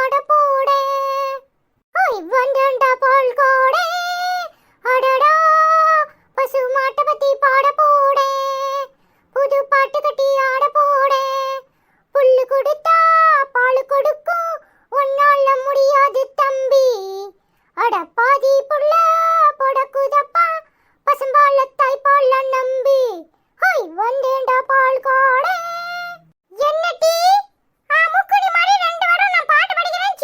ஆட போடே ஓய் வந்தண்டா பால் கோடே அடடா பசு மாட்ட பத்தி பாட போடே புது பாட்டு கட்டி ஆட போடே புல்லு கொடுத்தா பால் கொடுக்கும் உன்னால முடியாது தம்பி அட பாதி புள்ள பொடக்குதப்பா பசும்பால தாய்ப்பால நம்பி ஹோய் வந்தேண்டா பால் கோடே என்ன டீ முக்குடி மாதிரி 2 வாரம் நான் பாட்டு படிக்கிறேன்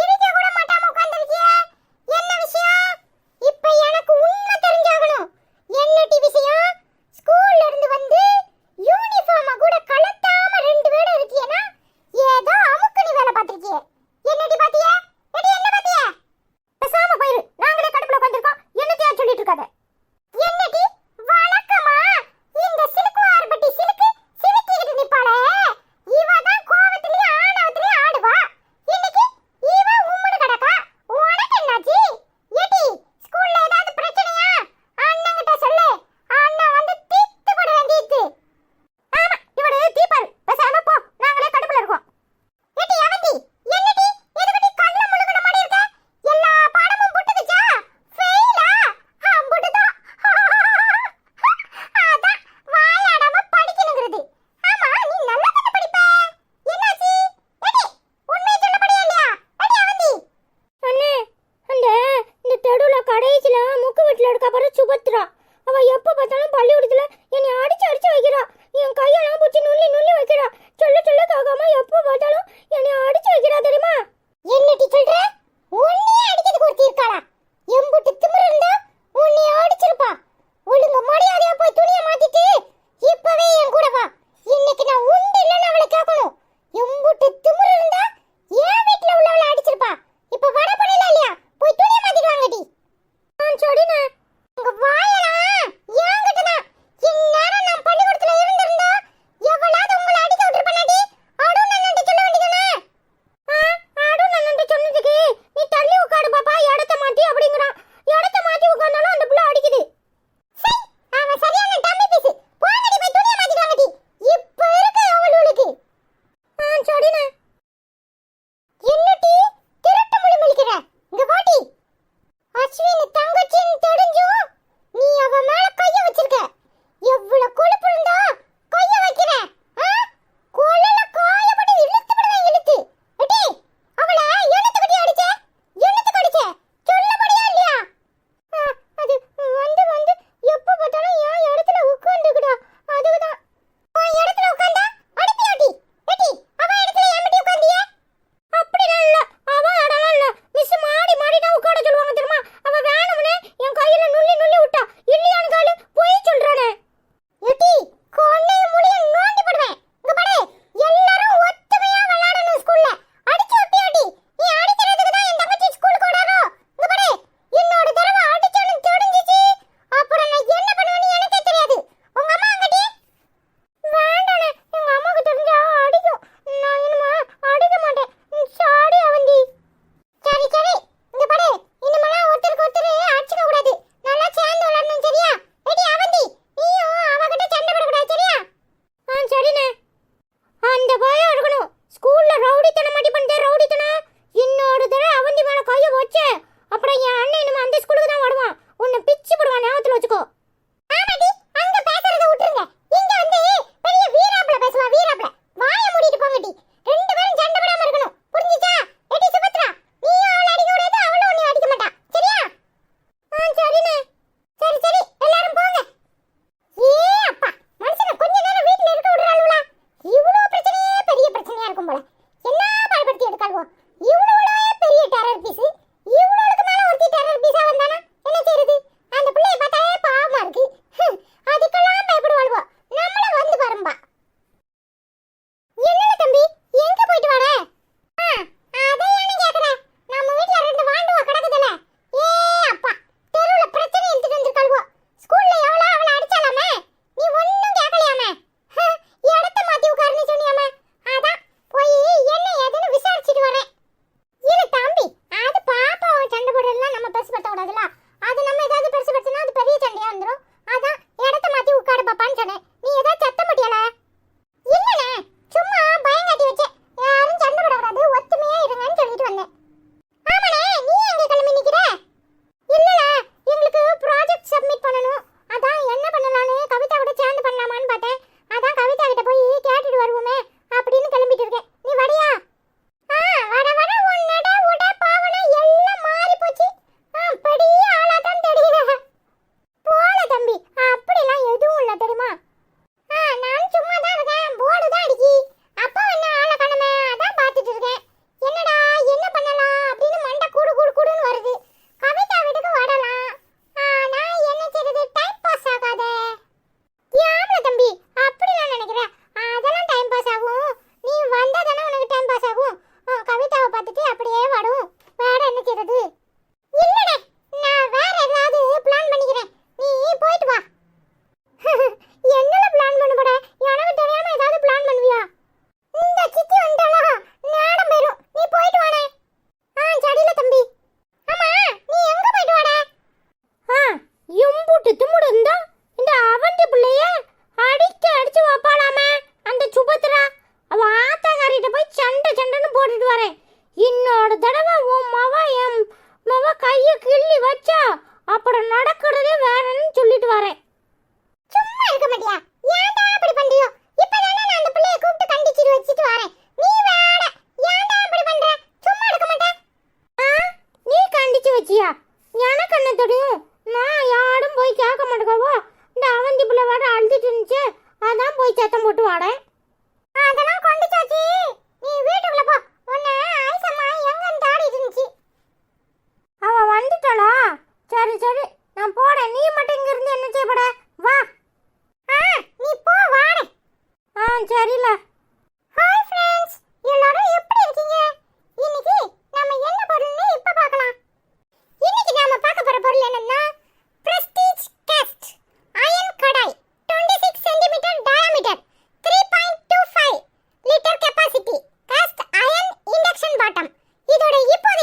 எனக்கு என்ன தெரியும்? நான் யாரும் போய் கேட்க மாட்டேங்கவோ. இந்த அவந்தி பிள்ளை வேற அழுதுட்டு இருந்துச்சு, அதான் போய் சத்தம் போட்டு வாடேன். அதெல்லாம் கொண்டு சாச்சி, நீ வீட்டுக்குள்ள போ. உன்னை ஐசம்மா எங்கன்னு தாடிட்டு இருந்துச்சு. அவ வந்துட்டாளா? சரி சரி, நான் போறேன். நீ மட்டும் இங்க இருந்து என்ன செய்யப்பட? வா. நீ போ வாடே. சரில. ஹாய் ஃப்ரெண்ட்ஸ், எல்லாரும் எப்படி இருக்கீங்க? இன்னைக்கு நாம என்ன பொருள்னு இப்ப பார்க்கலாம். இன்னைக்கு நாம பார்க்க போற பொருள் என்னன்னா Prestige cast iron kadai 26 centimetre diameter 3.25 litre capacity cast iron induction bottom. இதோட இப்போதைய